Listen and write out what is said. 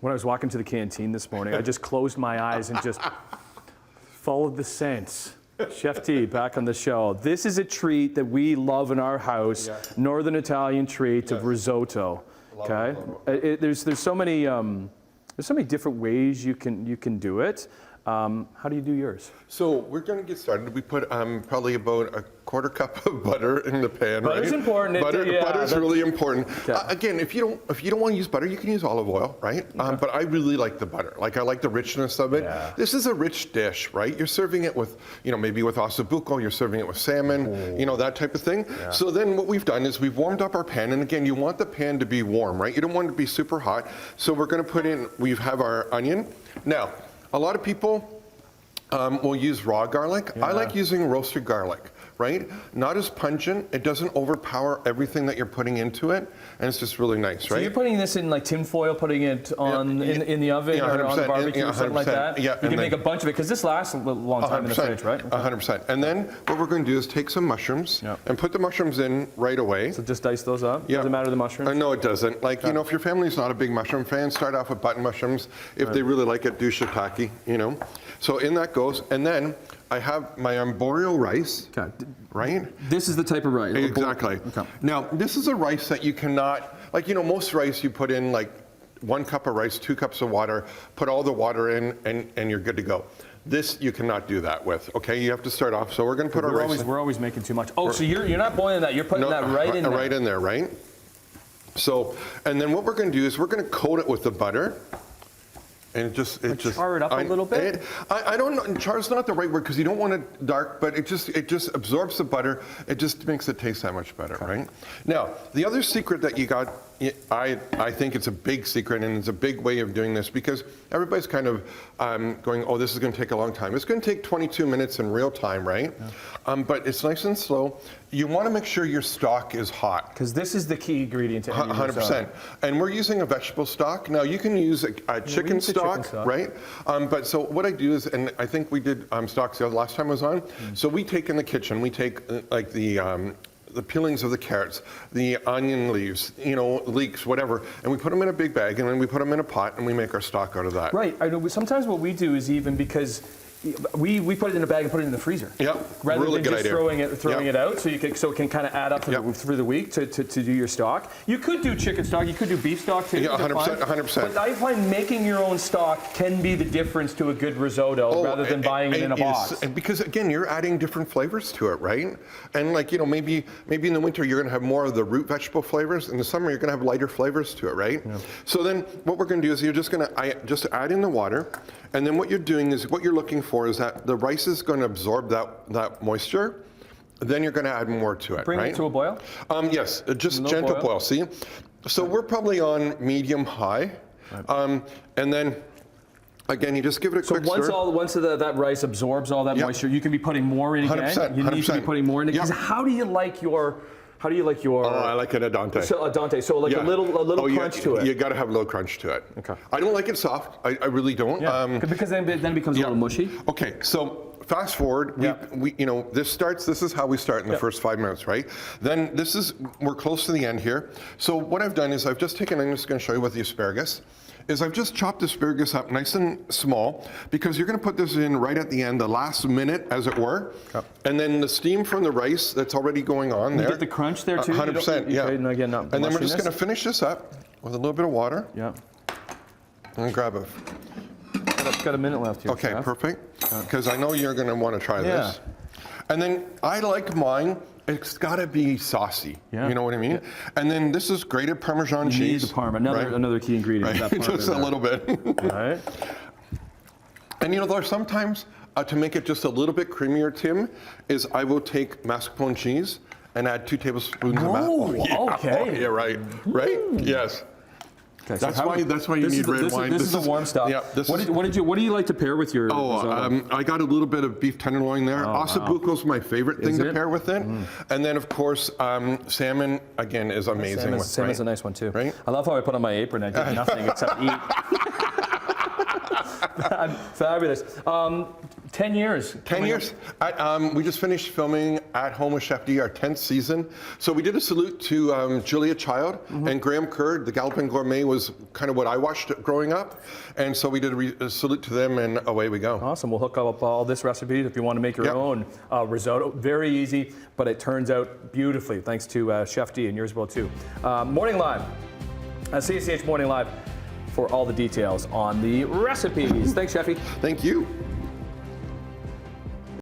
When I was walking to the canteen this morning, I just closed my eyes and just followed the scents. Chef T, back on the show. This is a treat that we love in our house, Northern Italian treat of risotto. Okay, there's so many different ways you can do it. How do you do yours? So we're going to get started. We put probably about a quarter cup of butter in the pan. Butter's right? important. Butter's really important. Okay. Again, if you don't want to use butter, you can use olive oil, right? Okay. But I really like the butter. Like I like the richness of it. Yeah. This is a rich dish, right? You're serving it with, maybe with ossobuco. You're serving it with salmon, that type of thing. Yeah. So then what we've done is we've warmed up our pan, and again, you want the pan to be warm, right? You don't want it to be super hot. So we're going to put in. We have our onion now. A lot of people will use raw garlic. Yeah. I like using roasted garlic, right? Not as pungent. It doesn't overpower everything that you're putting into it, and it's just really nice, right? So you're putting this in like tin foil, putting it on in the oven or on the barbecue or something like that? Yeah, you can make a bunch of it, because this lasts a long time in the fridge, right? 100%. And then what we're going to do is take some mushrooms and put the mushrooms in right away. So just dice those up? Doesn't matter the mushrooms? No, it doesn't. Like, if your family's not a big mushroom fan, start off with button mushrooms. If they really like it, do shiitake, So in that goes, and then I have my arborio rice, right? This is the type of rice? Exactly. Okay. Now, this is a rice that you cannot, most rice you put in like 1 cup of rice, 2 cups of water, put all the water in, and you're good to go. This you cannot do that with, okay? You have to start off, so we're gonna put our rice in. We're always making too much. Oh, so you're not boiling that, you're putting that right in there? Right in there, right? So, and then what we're gonna do is we're gonna coat it with the butter. And char it up a little bit? I don't know, char's not the right word, because you don't want it dark, but it just absorbs the butter. It just makes it taste that much better, right? Now, the other secret that you got, I think it's a big secret, and it's a big way of doing this, because everybody's kind of going, oh, this is going to take a long time. It's going to take 22 minutes in real time, right? Yeah. But it's nice and slow. You want to make sure your stock is hot. Because this is the key ingredient to any 100%. And we're using a vegetable stock. Now, you can use a chicken stock, right? But so what I do is, and I think we did stock sales last time I was on, so we take in the kitchen, we take like the peelings of the carrots, the onion leaves, leeks, whatever, and we put them in a big bag, and then we put them in a pot, and we make our stock out of that. Right. I know. Sometimes what we do is even because we put it in a bag and put it in the freezer. Yeah. Rather really than just throwing it out, so it can kind of add up through the week to do your stock. You could do chicken stock, you could do beef stock too. Yeah, 100%. But I find making your own stock can be the difference to a good risotto rather than buying it in a box. And because again, you're adding different flavors to it, right? And like maybe in the winter you're going to have more of the root vegetable flavors. In the summer you're going to have lighter flavors to it, right? Yeah. So then what we're going to do is you're just going to add in the water. And then what you're doing is, what you're looking for is that the rice is going to absorb that moisture. Then you're going to add more to it, Bring it to a boil? Yes, just gentle boil, see? So we're probably on medium-high. Right. And then, again, you just give it a quick stir. So once that rice absorbs all that moisture, you can be putting more in again? 100%. You need to be putting more in again? How do you like your... Oh, I like it al dente. So al dente, so like a little crunch to it. You got to have a little crunch to it. Okay. I don't like it soft. I really don't. Yeah. Because then it becomes a little mushy. Okay, so fast forward. This is how we start in the first 5 minutes, right? Then we're close to the end here. So what I've done is I'm just going to show you with the asparagus. I've just chopped asparagus up nice and small, because you're going to put this in right at the end, the last minute, as it were. Yep. And then the steam from the rice that's already going on there. You get the crunch there too? 100%, yeah. And then we're just going to finish this up with a little bit of water. Yeah. And grab it. Got a minute left here. Okay, perfect. Because I know you're going to want to try this. And then I like mine. It's got to be saucy. Yeah. You know what I mean? Yeah. And then this is grated Parmesan cheese. You need the Parmesan. Another key ingredient. Right. Just a little bit. Right. And there's sometimes to make it just a little bit creamier, Tim, is I will take mascarpone cheese and add 2 tablespoons of mascarpone. Okay. Yeah, right. Yes. Okay, that's why you need red wine. This is the warm stuff. Yeah, what do you like to pair with your? I got a little bit of beef tenderloin there. Ossobuco is my favorite thing to pair with it, and then of course salmon again is amazing. Salmon's a nice one too. Right? I love how I put on my apron. I did nothing except eat. Fabulous. 10 years. 10 years. We just finished filming At Home with Chef D, our 10th season. So we did a salute to Julia Child and Graham Kerr. The Galloping Gourmet was kind of what I watched growing up. And so we did a salute to them, and away we go. Awesome. We'll hook up all this recipe if you want to make your own risotto. Very easy, but it turns out beautifully thanks to Chef D, and yours will too. Morning Live, CCH Morning Live for all the details on the recipes. Thanks, Chefy. Thank you.